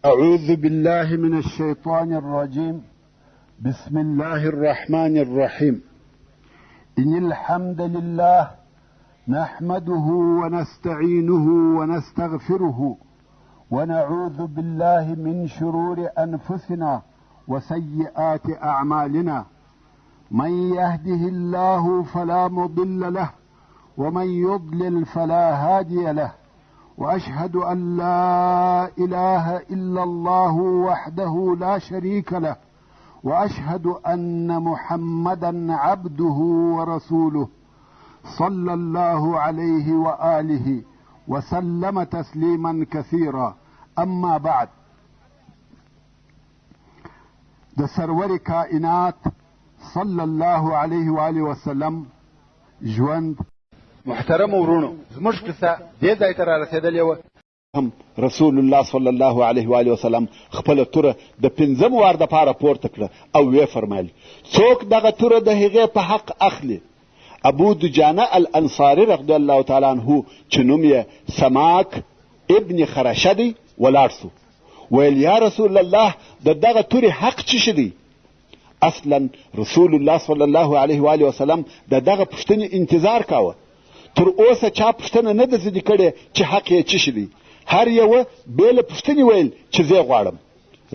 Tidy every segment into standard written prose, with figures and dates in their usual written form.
أعوذ بالله من الشيطان الرجيم. بسم الله الرحمن الرحيم. إن الحمد لله نحمده ونستعينه ونستغفره ونعوذ بالله من شرور أنفسنا وسيئات أعمالنا. من يهده الله فلا مضل له ومن يضلل فلا هادي له، وأشهد أن لا إله إلا الله وحده لا شريك له، وأشهد أن محمدا عبده ورسوله صلى الله عليه وآله وسلم تسليما كثيرا. أما بعد، د سرور کائنات صلی الله علیه و آله وسلم ژوند. محترم ورونو، زموږ قصه دې ځای ته رارسېدلې وه. هم رسول الله صلی الله علیه و آله وسلم خپله توره د 5 وار دپاره پورته کړه او ویې فرمایل: څوک دغه توره د هغې په حق اخلي؟ ابو دجانه الانصاري رضی الله تعالی عنه چې نوم یې سماک ابن خرشه دی ولاړ سو، ویل: یا رسول الله، د دغه تورې حق څه شی دی؟ اصلا رسول الله صلی الله علیه و آله وسلم د دغه پوښتنې انتظار کاوه. تر اوسه چا پوښتنه نه ده ځینې کړې چې حق یې څه شی دی. هر یوه بېله پوښتنې ویل چې زه غواړم.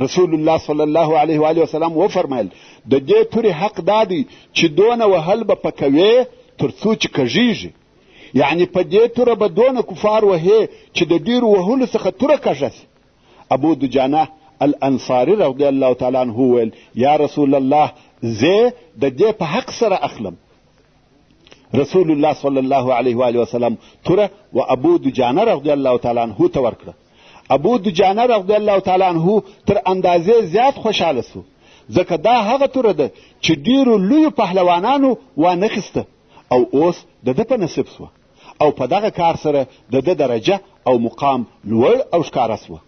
رسول الله صلی الله علیه و آله وسلم وفرمایل: د دې تورې حق دا دی چې دونه وهل به په کوې تر څو چې کږېږي. یعنې په دې توره به دونه کفار وهې چې د ډېرو وهلو څخه توره کږه سي. ابو دجانه الانصاري رضی الله تعالی عنه ویل: یا رسول الله، زه د دې په حق سره اخلم. رسول الله صلی الله علیه و آله وسلم توره و ابو دجانه رضی الله تعالی عنه ته ورکړه. ابو دجانه رضی الله تعالی عنه تر اندازې زیات خوشحاله سو، ځکه دا هغه توره ده چې ډېرو لویو پهلوانانو وانخیسته او اوس د ده په نصیب سوه، او په دغه کار سره د ده درجه او مقام لوړ او ښکاره سوه.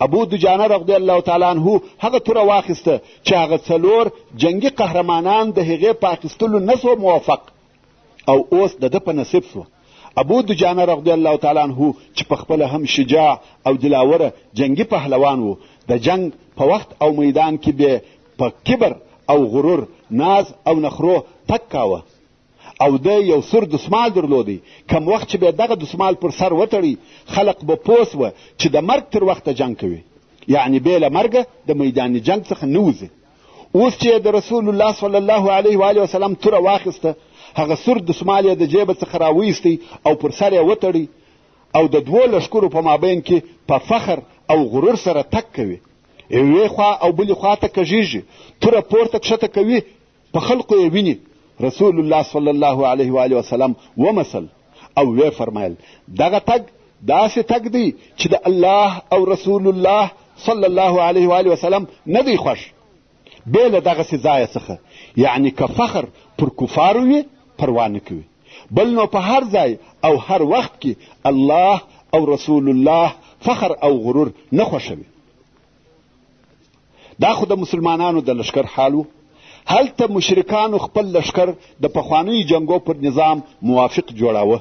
ابو دجانه رضی الله تعالی عنه هغه توره واخیسته چې هغه 4 جنگي قهرمانان د هغې په اخیستلو نه سوه موافق، او اوس د ده په نصیب سوه. ابو دجانه رضی الله تعالی عنه چې په خپله هم شجاع او دلاوره جنگي پهلوان و، د جنگ په وخت او میدان کې به په کبر او غرور، ناز او نخرو تک کاوه، او د یو سور دسمال درلودی. کم وخت چې به دغه دسمال پر سر وتړي، خلق به پوه سوه چې د مرګ تر وخته جنگ کوي، یعنې بې له مرګه د میدان جنگ څخه نه وځي. اوس چې د رسول الله صلی الله علیه و آله وسلم توره واخیسته، هغه سور دسمال یې د جیبه څخه راویستی او پر سر یې وتړي، او د 2 لښکرو په مابین کې په فخر او غرور سره تک کوي. یوې خوا او بلې خوا ته کږېږي، توره پورته کښته کوي، په خلقو یې ویني. رسول الله صلی الله علیه و آله وسلم ومثل او وی فرمایل: دغه تګ داسې تګ دی چې د الله او رسول الله صلی الله علیه و آله وسلم نه دی خوښ بې له دغسې ځایه څخه. یعنې که فخر پر کفارو وي پروا نه کوي، بل نو په هر ځای او هر وخت کې الله او رسول الله فخر او غرور نه خوښوي. دا خو د مسلمانانو د لښکر حال و. هلته مشرکانو خپل لښکر د پخوانیو جنګو پر نظام موافق جوړاوه.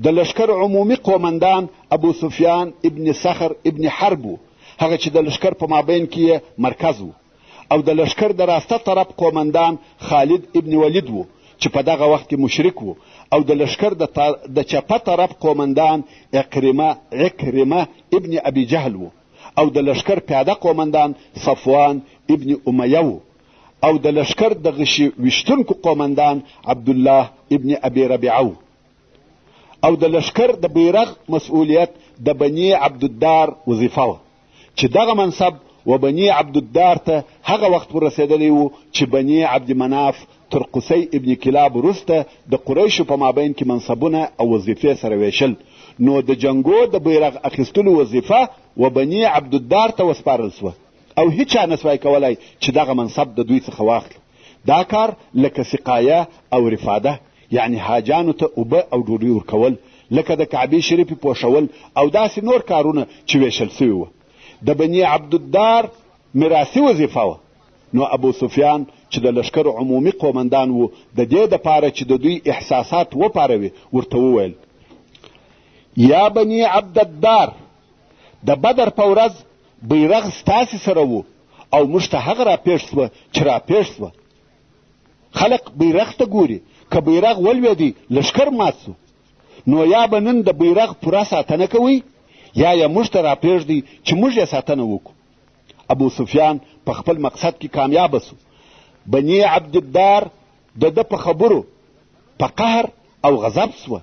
د لښکر عمومي قومندان ابو سفیان ابن صخر ابن حرب و، هغه چې د لښکر په مابین کې یې مرکز و، او د لښکر د راسته طرف قومندان خالد ابن ولید و چې په دغه وخت کې مشرک و، او د لښکر د چپه طرف قومندان عکرمه ابن ابي جهل و، او د لښکر پیاده قومندان صفوان ابن امیه و، او د لښکر د غشي ویشتونکو قومندان عبدالله ابن ابي ربیعه و، او د لښکر د بیرغ مسئولیت د بني عبدالدار وظیفه وه، چې دغه منصب و بني عبدالدار ته هغه وخت ورسېدلی و چې بني عبدمناف تر قصي ابن کلاب وروسته د قریشو په مابین کې منصبونه او وظیفې سره ویشل. نو د جنګو د بیرغ اخیستلو وظیفه و بني عبدالدار ته وسپارل سوه، او هیچا نسوای کولای چې دغه منصب د دوی څخه واخلي. دا کار لکه سقایه او رفاده، یعنی حاجانو ته اوبه او ډوډۍ ورکول، لکه د کعبې شریفې پوښول او داسې نور کارونه چې ویشل سوي وه، د بني عبدالدار میراثي وظیفه وه. نو ابو سفیان چې د لښکر عمومي قومندان و، د دې دپاره چې د دوی احساسات وپاروي، ورته وویل: یا بني عبدالدار، د بدر په ورځ بیرغ ستاسې سره و او موږ ته هغه راپېښ سوه چې راپېښ سوه. خلق بیرغ ته ګوري، که بیرغ ولوېدی لښکر مات سو، نو یا به نن د بیرغ پوره ساتنه کوئ یا یې موږ ته راپرېږدئ چې موږ یې ساتنه وکړو. ابو سفیان په خپل مقصد کې کامیابه سو. بني عبدالدار د ده په خبرو په قهر او غضب سوه،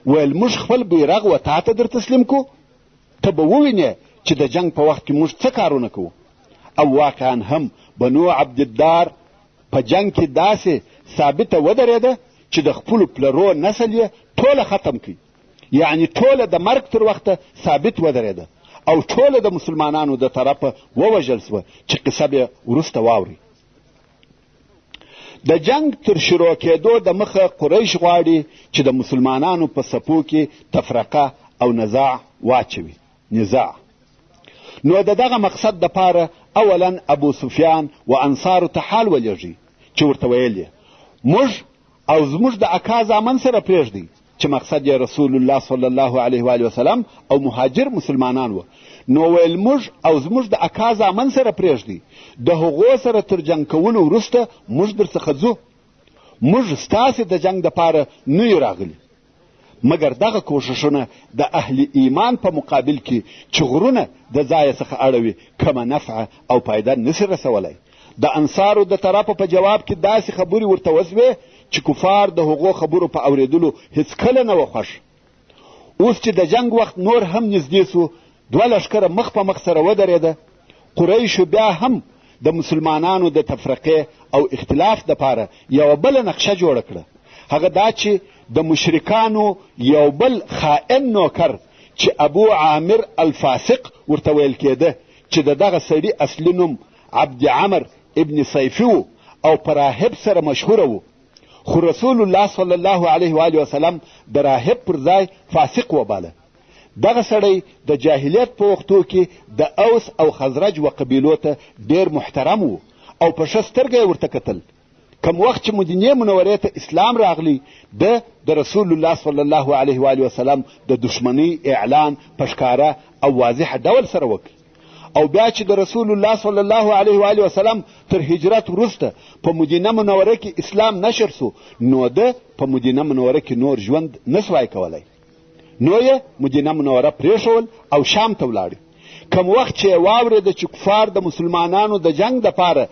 ویل موږ خپل بیرغ و تا ته در تسلیم کو، ته به ووینې چې د جنگ په وخت کې موږ څه کارونه کوو. او واقعا هم بنو عبدالدار په جنگ کې داسې ثابته ودرېده چې د خپلو پلرو نسل یې ټوله ختم کړي، یعنی ټوله د مرګ تر وخته ثابت ودرېده او ټوله د مسلمانانو د طرفه ووژل سوه چې قصه به وروسته واوري. د جنگ تر شروع کېدو د مخه قریش غواړي چې د مسلمانانو په صفو کې تفرقه او نزاع واچوي. نو د دغه مقصد دپاره اولا ابو سفیان و انصارو ته حال ولېږي چې ورته ویل یې موږ او زموږ د اکا زامن سره پرېږدئ، چې مقصد یې رسول الله صلی الله علیه و وسلم او مهاجر مسلمانان و. نو ویل موږ او زموږ د اکا زامن سره پرېږدئ، د هغو سره تر جنګ کولو وروسته موږ درڅخه ځو. موږ ستاسې د جنګ دپاره نه یو راغلي، مګر دغه کوښښونه د اهل ایمان په مقابل کې چې غرونه د ځایه څخه اړوي کمه نفعه او فایده نسي رسولی. د انصارو د طرفه په جواب کې داسې خبرې ورته وسوې چې کفار د هغو خبرو په اورېدلو هیڅکله نه و خوښ. اوس چې د جنگ وخت نور هم نږدې سو، دوه لښکره مخ په مخ سره ودرېده. قریشو بیا هم د مسلمانانو د تفرقې او اختلاف دپاره یوه بله نقشه جوړه کړه. هغه دا چې د مشرکانو یو بل خائن نوکر چې ابو عامر الفاسق ورته ویل کېده، چې د دغه سړي اصلي نوم عبد عمر ابن صیفي و او په راهب سره مشهوره و، خو رسول الله صلی الله علیه و وسلم د راهب پر ځای فاسق وباله. دغه سړی د جاهلیت په وختو کې د اوس او خزرج و قبیلو ته ډېر محترم و او په ښه سترګه یې ورته کتل. کم وخت چې مدینې منورې ته اسلام راغلی، د رسول الله صلی الله علیه و وسلم د دشمنی اعلان په ښکاره او واضح ډول سره وکړ. او بیا چې د رسول الله صلی الله علیه و وسلم تر هجرت وروسته په مدینه منوره کې اسلام نشر سو، نو ده په مدینه منوره کې نور ژوند نسوای کولی. نو یې مدینه منوره پرېښول او شام ته ولاړ. کم وخت چې واورېده چې کفار د مسلمانانو د جنگ دپاره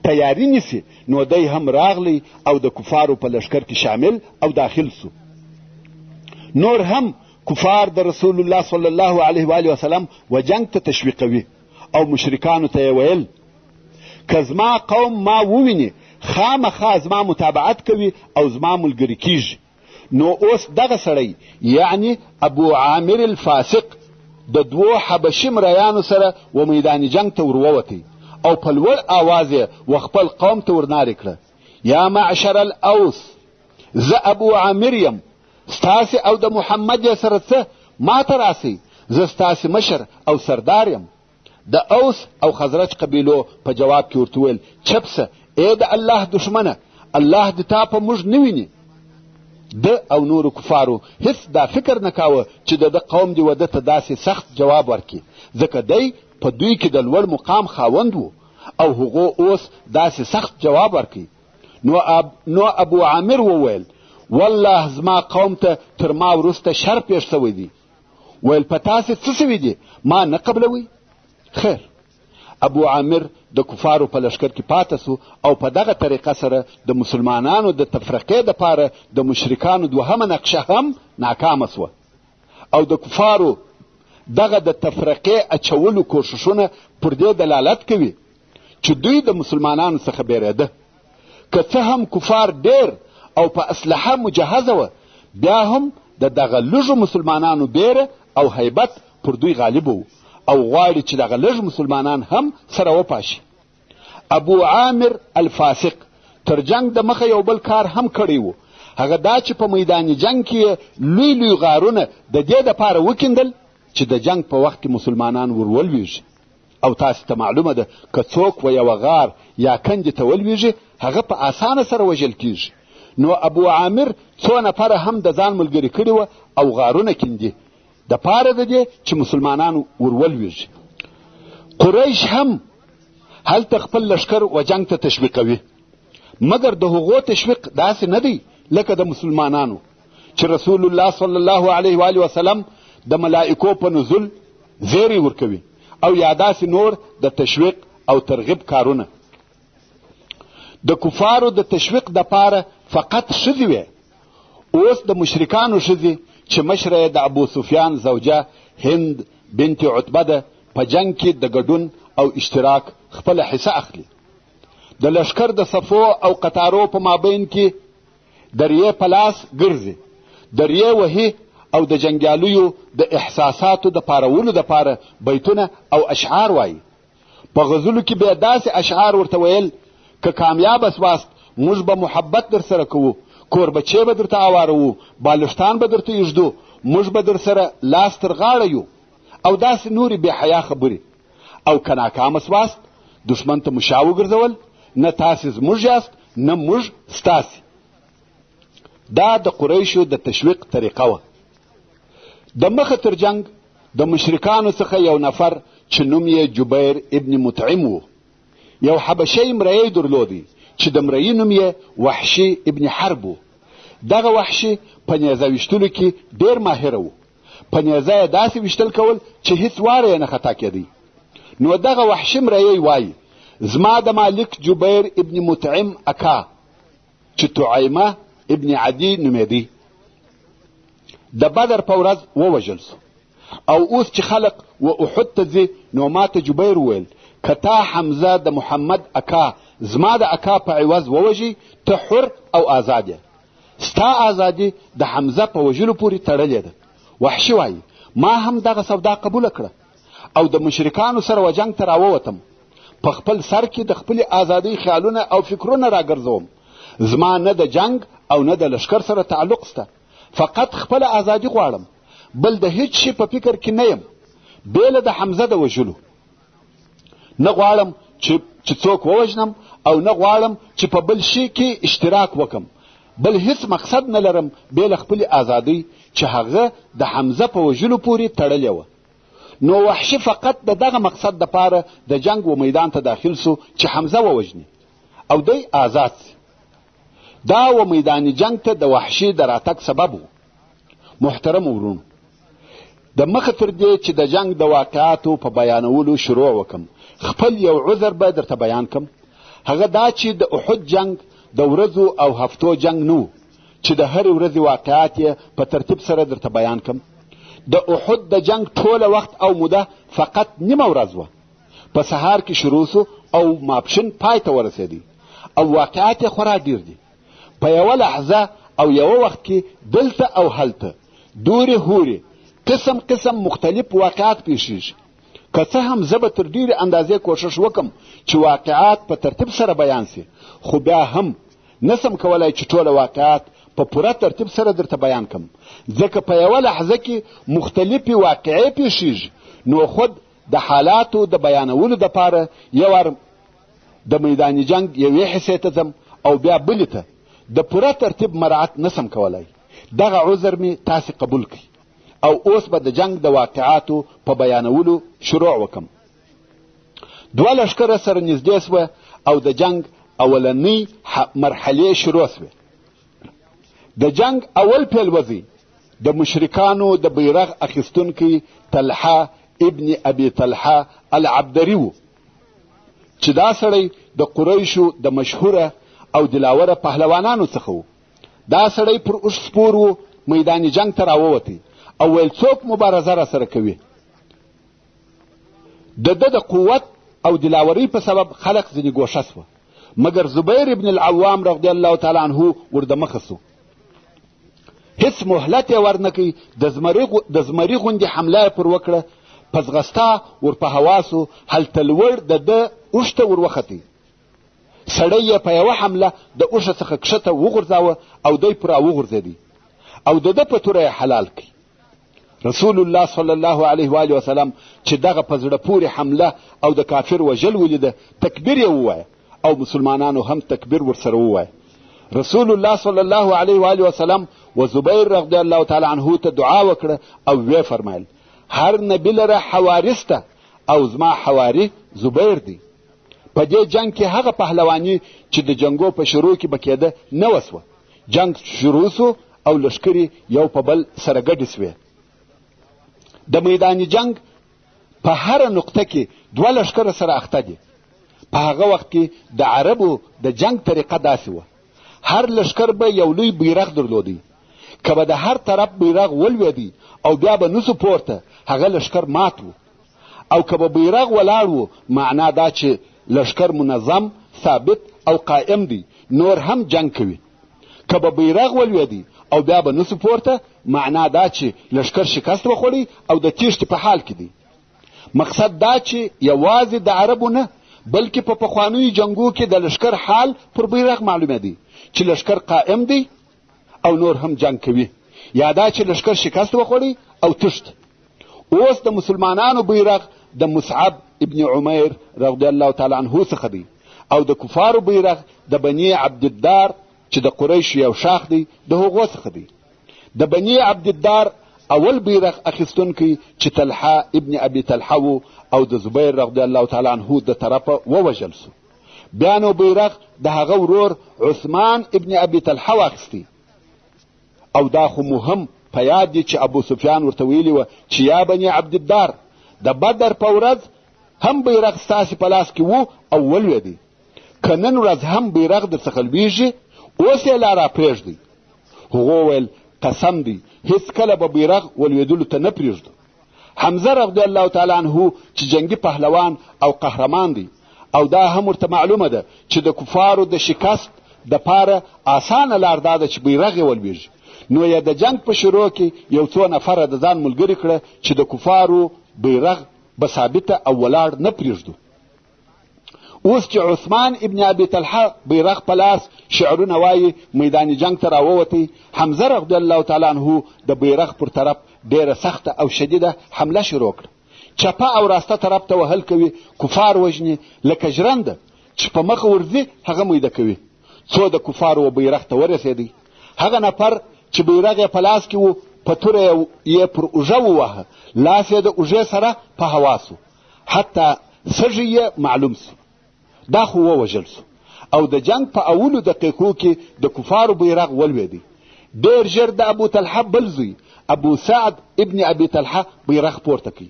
تیاری نیسي، نو دی هم راغلی او د کفارو په لښکر کې شامل او داخل سو. نور هم کفار د رسول الله صلی الله علیه و وسلم و جنگ ته تشویقوي او مشرکانو ته یې ویل که زما قوم ما وویني خامخا زما متابعت کوي او زما ملګري کیږي. نو اوس دغه سړی یعنی ابو عامر الفاسق د دوو حبشي مریانو سره و میدان جنگ ته ورووتی او په لوړ آواز یې و خپل قوم ته ورنارې کړه یا معشر الاوس، زه ابو عامر یم، ستاسې او د محمد یې سره څه ما ته راسئ، زه ستاسې مشر او سردار یم. د اوس او خزرج قبیلو په جواب کې ورته ویل چپ سه ای د الله دشمنه، الله د تا په موږ نه ویني. ده او نورو کفارو هیڅ دا فکر نه کاوه چې د قوم دی وده ته داسې سخت جواب ورکړي، ځکه دی په دوی کې د لوړ مقام خاوند و او هغو اوس داسې سخت جواب ورکړي. نو ابو عامر وویل والله زما قوم ته تر ما وروسته شر پیښ سوی دی. ویل په تاسې څه سوي دي ما نه قبلوي؟ خیر، ابو عامر د کفارو په لښکر کې پاته سو او په دغه طریقه سره د مسلمانانو د تفرقې دپاره د مشرکانو دوهمه نقشه هم ناکامه سوه. او د کفارو دغه د تفرقې اچولو کوښښونه پر دې دلالت کوي چې دوی د مسلمانانو څخه بیرېده. که څه هم کفار ډېر او په اسلحه مجهزه وه، بیا هم د دغه لږو مسلمانانو بیره او هیبت پر دوی غالب و او غواړي چې دغه لږ مسلمانان هم سره وپاشي. ابو عامر الفاسق تر جنگ د مخه یو بل کار هم کړی و، هغه دا چې په میدان جنگ کې لوی لوی غارونه د دې دپاره وکیندل چې د جنگ په وخت کې مسلمانان ورولویږي. او تاسو ته معلومه ده که څوک و یوه غار یا کندې ته ولویږي هغه په اسانه سره وژل کیږي. نو ابو عامر څو نفره هم د ځان ملګري کړي وه او غارونه کیندي د پاره د دې چې مسلمانان ورولویږي. قریش هم هلته خپل لشکر و جنگ ته تشویقوي، مګر د هغو تشویق داسې نه دی لکه د مسلمانانو چې رسول الله صلی الله علیه و آله وسلم د ملائکو په نزول زیری ورکوي او یا داسې نور د تشویق او ترغیب کارونه. د کفارو د تشویق دپاره فقط ښځې وې. اوس د مشرکانو ښځې چې مشره د ابو سفیان زوجه هند بنت عتبه ده په جنگ کې د ګډون او اشتراک خپله حصه اخلي. د لشکر د صفو او قطارو په مابین کې دریې په لاس ګرځي، دریې وهي او د جنګیالیو د احساساتو د پارولو دپاره بیتونه او اشعار وایي. په غزلو کې به داسې اشعار ورته ویل که کامیاب اسواست موږ به محبت در سره کوو، کوربچې به درته اوارو، بالښتان به درته ایږدو، موږ به در سره لاس تر غاړه یو، او داسې نورې بې حیا خبرې. او که ناکام اسواست دشمن ته مشا وګرځول، نه تاسې زموږ یاست نه موږ ستاسې. دا د قریشو د تشویق طریقه وه. د مخه تر جنگ د مشرکانو څخه یو نفر چې نوم یې جبیر ابن مطعم و، یو حبشی مریی درلودی چې د مریی نوم یې وحشي ابن حرب و. دغه وحشي په نیزه ویشتلو کې ډېر ماهره و. په نیزه یې داسې ویشتل کول چې هیڅ واره یې نه خطا کېدی. نو دغه وحشي مریی وایي زما د مالک جبیر ابن مطعم اکا چې طعیمه ابن عدی نومېدی د بدر په ورځ ووژل سو. او اوس چې خلق و احد ته ځي نو ماته جبیر وویل که تا حمزه د محمد اکا زما د اکا په عوض ووژي ته حر او آزاد یې. ستا آزادي د حمزه په وژلو پورې تړلې ده. وحشي وایي ما هم دغه سودا قبوله کړه او د مشرکانو سره و جنگ ته راووتم. په خپل سر کې د خپلې آزادۍ خیالونه او فکرونه راګرځوم. زما نه د جنگ او نه د لشکر سره تعلق سته، فقط خپله آزادي غواړم، بل د هیڅ شي په فکر کې نه یم بیله د حمزه د وژلو. نه غواړم چې څوک ووژنم او نه غواړم چې په بل شي کې اشتراک وکم، بل هیڅ مقصد نه لرم بیله خپلې آزادۍ چې هغه د حمزه په وژلو پورې تړلې وه. نو وحشي فقط د دغه مقصد دپاره د جنگ و میدان ته داخل سو چې حمزه ووژني او دی آزاد سي. دا و میدان جنگ ته د وحشي د راتګ سبب و. محترم ورونو، د مخه تر دې چې د جنگ د واقعاتو په بیانولو شروع وکم خپل یو عذر به درته بیان کم. هغه دا چې د احد جنگ د ورځو او هفتو جنگ نو چې د هرې ورځې واقعات یې په ترتیب سره درته بیان کم. د احد د جنگ ټوله وخت او موده فقط نیمه ورځ وه. په سهار کې شروع سو او ماپښین پای ته ورسېدی او واقعات یې خورا ډیر دي. په یوه لحظه او یوه وخت کې دلته او هلته دورې هورې قسم قسم مختلف واقعات پیښیږي. که څه هم زه به تر ډېرې اندازې کوښښ وکم چې واقعات په ترتیب سره بیان سي، خو بیا هم نسم کولای چې ټوله واقعات په پوره ترتیب سره درته بیان کم، ځکه په یوه لحظه کې مختلفې واقعې پیښیږي. نو خود د حالاتو د بیانولو دپاره یو وار د میدان جنگ یوې حصې ته ځم او بیا بلې ته د پوره ترتیب مراعات نسم کولای. دغه عذر می تاسې قبول کړئ او اوس به د جنگ د واقعاتو په بیانولو شروع وکم. دوه لشکره سره نږدې سوه او د جنگ اولنۍ مرحلې شروع سوې. د جنگ اول پیلوزی د مشرکانو د بیرغ اخیستونکی طلحه ابن ابي طلحه العبدري و چې دا سړی د قریشو د مشهوره او دلاوره پهلوانانو څخه و. دا سړی پر اوښ سپور و، میدان جنگ ته راووتی او ویل څوک مبارزه را سره کوي. د ده د قوت او دلاورۍ په سبب خلق ځینې ګوښه سوه، مګر زبیر ابن العوام رضی الله تعالی عنه ور د مخه سو. هیڅ مهلت یې ورنه کوي. د زمري غوندې حمله یې پر وکړه، په ځغستا ور په هواسو هلته لوړ د ده اوښ ته ور وختي. سړی یې په یوه حمله د اوښه څخه کښته وغورځاوه او دی پر راوغورځېدی او د ده په توره یې حلال کړي. رسول الله صلی الله علیه و آله وسلم چې دغه په زړه پورې حمله او د کافر وژل ولیده، تکبیر یې ووایه او مسلمانانو هم تکبیر ورسره ووایه. رسول الله صلی الله علیه و آله وسلم و زبیر رضی الله تعالی عنه ته دعا وکړه او ویې فرمایل هر نبی لره حوارث ته او زما حواري زبیر دی. په دې جنگ کې هغه پهلواني چې د جنگو په شروع کې به کېده نه وسوه. جنگ شروع سو او لښکرې یو په بل سره ګډې سوې. د میدان جنگ په هره نقطه کې دوه لښکره سره اخته دي. په هغه وخت کې د عربو د جنگ طریقه داسې وه، هر لښکر به یو لوی بیرغ درلودی. که به د هر طرف بیرغ ولوېدی او بیا به نسو پورته، هغه لښکر مات و. او که به بیرغ ولاړ و، معنا دا چې لښکر منظم، ثابت او قائم دی، نور هم جنگ کوي. که به بیرغ ولوېدی او بیا به نسو پورته، معنا دا چې لښکر شکست وخوړی او د تیښتې په حال کې دی. مقصد دا چې یوازې د عربو نه بلکې په پخوانیو جنګو کې د لښکر حال پر بیرغ معلومه دی چې لښکر قائم دی او نور هم جنگ کوي، یا دا چې لښکر شکست وخوړی او تښت. اوس د مسلمانانو بیرغ د مصعب ابن عمیر رضی الله تعالی عنه څخه دی او د کفارو بیرغ د بني عبدالدار چې د قریشو یو شاخ دی د هغو څخه دی. د بني عبدالدار اول بیرغ اخیستونکی چې طلحه ابن ابي طلحه و او د زبیر رضی الله تعالی عنه د طرفه ووژل سو. بیا نو بیرغ د هغه ورور عثمان ابن ابي طلحه واخیستی. او دا خو مهم په یاد دی چې ابو سفیان ورته ویلي وه چې یا بني عبدالدار، د بدر په ورځ هم بیرغ ستاسې په لاس کې و او ولوېدی. که نن ورځ هم بیرغ درڅخه لویږي، اوس یې لا راپرېږدئ. هغو ویل قسم دی هیڅ کله به بیرغ ولوېدلو ته نه پرېږدو. حمزه رضی الله تعالی عنه چې جنگي پهلوان او قهرمان دی او دا هم ورته معلومه ده چې د کفارو د شکست دپاره اسانه لار دا ده چې بیرغ یې ولوېږي. نو یې د جنگ په شروع کې یو څو نفره د ځان ملګري کړه چې د کفارو بیرغ به ثابته او ولاړ نه پرېږدو. اوس چې عثمان ابن ابي طلحه بیرغ په لاس شعرونه وایي میدان جنگ ته راووتی. حمزه رضی الله تعالی عنه د بیرغ پر طرف ډیره سخته او شدیده حمله شروع کړه. چپه او راسته طرف ته وهل کوي، کفار وژني لکه ژرنده چې په مخه ورځي هغه میده کوي. څو د کفارو بیرغ ته ورسېدی، هغه نفر چې بیرغ یې په لاس کې و په توره یې پر اوږه ووهه، لاس یې د اوږې سره په هوا سو، حتی سږی یې معلوم سو. دا خو ووژل سو او د جنگ په اولو دقیقو کې د کفارو بیرغ ولوېدی. ډېر ژر د ابو طلحه بل زوی ابو سعد ابن ابي طلحه بیرغ پورته کړي.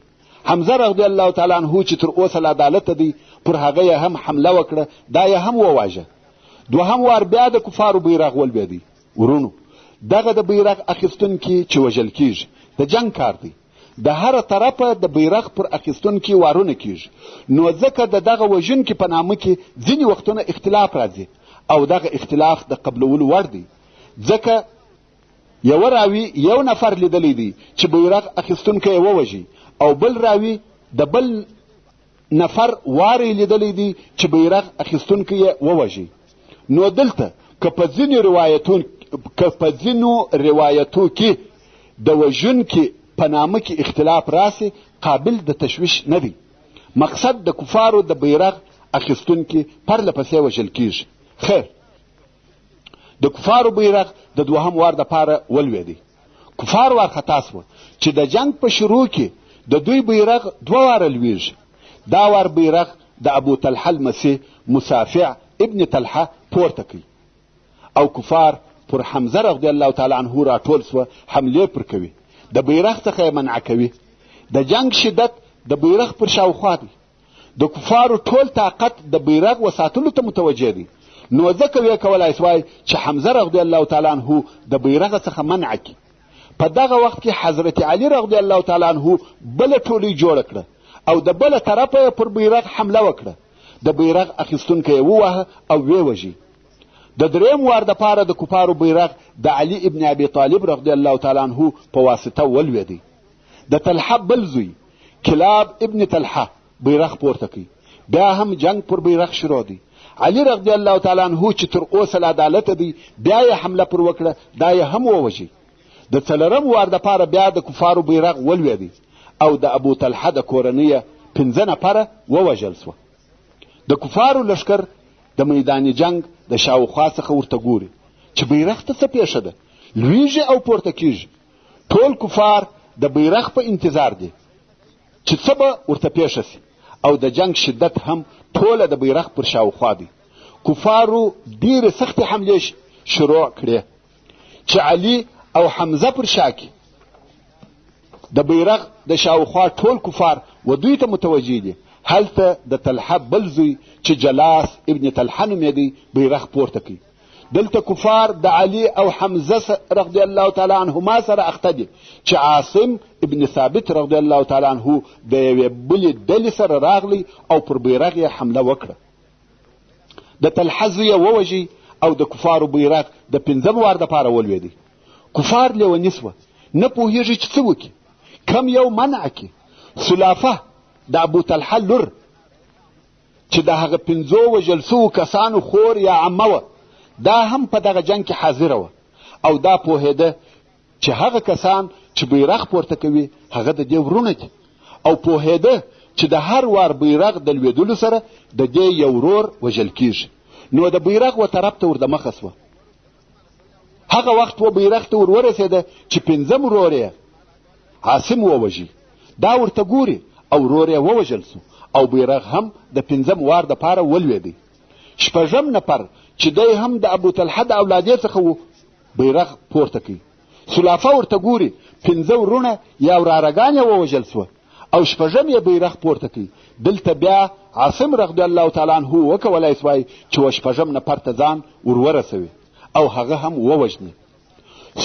حمزه رضی الله تعالی عنه چې تر اوسه له عدالته دی، پر هغه یې هم حمله وکړه، دا یې هم وواژه. دوهم وار بیا د کفارو بیرغ ولوېدی. ورونو، دغه د بیرغ اخیستونکي چې وژل کیږي د جنگ کار دی. د هر طرفه د بیرغ پر اخیستونکي وارونه کیږي. نو ځکه د دغه وژونکي په نامه کې ځینې وختونه اختلاف راځي او دغه اختلاف د قبلولو وړ دی. ځکه یو راوي یو نفر لیدلی دی چې بیرغ اخیستونکی یې ووژي، او بل راوي د بل نفر واری لیدلی دی چې بیرغ اخیستونکی یې ووژي. نو دلته که په ځینو روایتو کې د وژونکي په نامه کې اختلاف راسي، قابل د تشویش نه دی. مقصد د کفارو د بیرغ اخیستونکي پرله پسې وژل کیږي. خیر، د کفارو بیرغ د دوهم وار دپاره ولوېدی. کفار وارخطا سوه چې د جنگ په شروع کې د دوی بیرغ دوه واره لویږي. دا وار بیرغ د ابو طلحه المسیح مسافع ابن طلحه پورته کوي او کفار پر حمزه رضی الله تعالی عنه راټول سوه، حملې پر کوي، د بیرغ څخه یې منع کوي. د جنگ شدت د بیرغ پر شاوخوا دی. د کفارو ټول طاقت د بیرغ وساتلو ته متوجه دی. نو ځکه ویې کولای سوای چې حمزه رضی الله تعالی عنه د بیرغ څخه منع کړي. په دغه وخت کې حضرت علی رضی الله تعالی عنه بله ټولۍ جوړه کړه او د بله طرفه پر بیرغ حمله وکړه. د بیرغ اخیستونکی یې ووهه او ویې وژي. د دریم وار دپاره د کفارو بیرغ د علي ابن ابي طالب رضی الله تعالی عنه په واسطه ولوېدی. د طلحه بل زوی کلاب ابن طلحه بیرغ پورته کوي. بیا هم جنگ پر بیرغ شروع دی. علي رضی الله تعالی عنه چې تر اوسه له عدالته دی، بیا یې حمله پر وکړه، دا یې هم ووژي. د څلورم وار دپاره بیا د کفارو بیرغ ولوېدی او د ابو طلحه د کورنۍ 5 نفره ووژل سوه. د کفارو لښکر د میدان جنگ د شاوخوا څخه ورته ګوري چې بیرغ ته څه پیښه ده، لویږي او پورته کیږي. ټول کفار د بیرغ په انتظار دي. چې څه به ورته پیښه سي او د جنگ شدت هم ټوله د بیرغ پر شاوخوا دی. کفارو ډېرې سختې حملې شروع کړې چې علي او حمزه پر شا کې د بیرغ د شاوخوا ټول کفار و دوی ته متوجه دي. هلته د طلحه بل زوی چې جلاس ابن طلحه نومېدی بیرغ پورته کوي. دلته کفار د علي او حمزه رضی الله تعالی عنهما سره اخته دي چې عاصم ابن ثابت رضی الله تعالی عنه د یوې بلې ډلې سره راغلی او پر بیرغ یې حمله وکړه. د طلحه زوی یې ووژي او د کفارو بیرغ د 5 وار دپاره ولوېدی. کفار لیوني سوه، نه پوهېږي چې څه وکړي، کم یو منع کړي. سلافه د ابو طلحه لور چې د هغه 5 وژل سوو کسانو خور یا عمه وه، دا هم په دغه جنگ کې حاضره وه او دا پوهېده چې هغه کسان چې بیرغ پورته کوي هغه د دې ورونه دي او پوهېده چې د هر وار بیرغ د لوېدلو سره د دې یو ورور وژل کیږي. نو د بیرغ و طرف ته ور دمخه سوه. هغه وخت و بیرغ ته ور ورسېده چې 5 ورور یې عاصم ووژي. دا ورته ګوري او ورور یې ووژل سو او بیرغ هم د 5 وار دپاره ولوېدی. 6 نفر چې دی هم د ابو طلحه د اولادې څخه و بیرغ پورته کوي. سلافه ورته ګوري 5 ورونه یا ورارګان یې ووژل سوه او 6 یې بیرغ پورته کوي. دلته بیا عاصم رضی الله تعالی عنه وکولای سوای چې و 6 نفر ته ځان ورورسوي او هغه هم ووژني.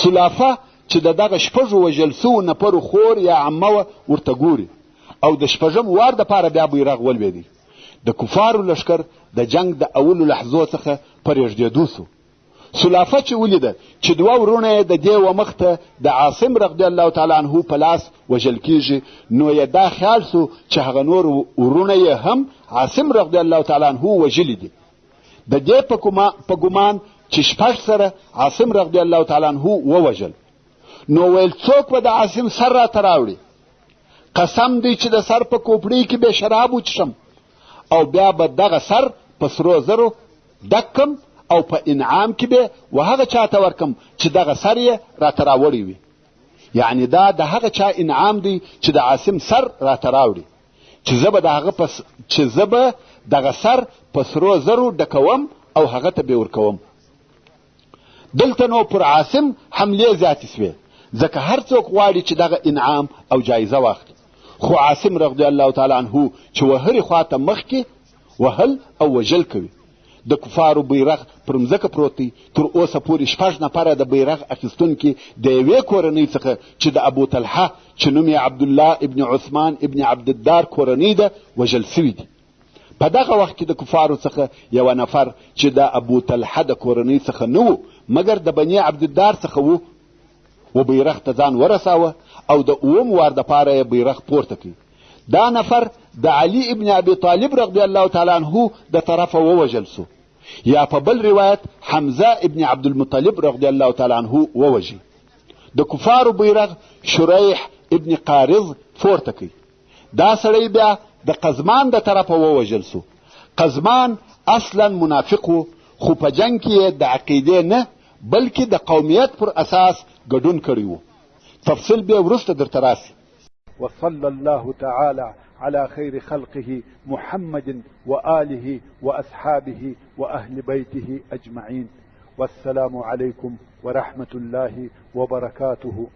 سلافه چې د دغه 6 وژل سوو نفرو خور یا عمه ورته ګوري او د 6 وار دپاره بیا بیرغ ولوېدی. د کفارو لښکر د جنگ د اولو لحظو څخه پرېږدېدو سو. سلافه چې ولیده چې 2 ورونه یې د دې و مخته د عاصم رضی الله تعالی عنه په لاس وژل کیږي، نو یې دا خیال سو چې هغه نور ورونه یې هم عاصم رضی الله تعالی عنه وژلي دي. د دې په ګمان چې 6 سره عاصم رضی الله تعالی عنه ووژل. نو ویل څوک به د عاصم سر راته راوړي؟ قسم دی چې د سر په کوپړۍ کې به شراب وچښم او بیا به دغه سر په سرو زرو ډکم او په انعام کې به و هغه چاته ورکم چې دغه سر یې راته راوړی وي. یعنی دا د هغه چا انعام دی چې د عاصم سر راته راوړي چې زه به دغه سر په سرو زرو ډکوم او هغه ته به ورکوم. دلته نو پر عاصم حملې زیاتې سوې ځکه هر څوک غواړي چې دغه انعام او جایزه واخلي. خو عاصم رضی الله تعالی عنه چې وهرې خواته مخکې وهل او وژل کوي. د کفارو بیرغ پر مځکه پروت دی. تر اوسه پورې 6 نفره د بیرغ اخیستونکي د یوې کورنۍ څخه چې د ابو طلحه چې نوم یې عبدالله ابن عثمان ابن عبدالدار کورنۍ ده وژل سوي دي. په دغه وخت کې د کفارو څخه یو نفر چې د ابو طلحه د کورنۍ څخه نه و مګر د بني عبدالدار څخه و بیرغ ته ځان ورساوه او د 9 وار دپاره یې بیرغ پورته کوي. دا نفر د علي ابن ابي طالب رضی الله تعالی عنه د طرفه ووژل سو. یا په بل روایت حمزه ابن عبدالمطلب رضی الله تعالی عنه ووژي. د کفارو بیرغ شریح ابن قارض پورته کوي. دا سړی بیا د قزمان د طرفه ووژل سو. قزمان اصلا منافق و خو په جنگ کې د عقیدې نه بلکې د قومیت پر اساس ګډون کړی و. تفصیل بیا وروسته درته راسي. وصلى الله تعالى على خير خلقه محمد وآله وأصحابه وأهل بيته أجمعين. والسلام عليكم ورحمة الله وبركاته.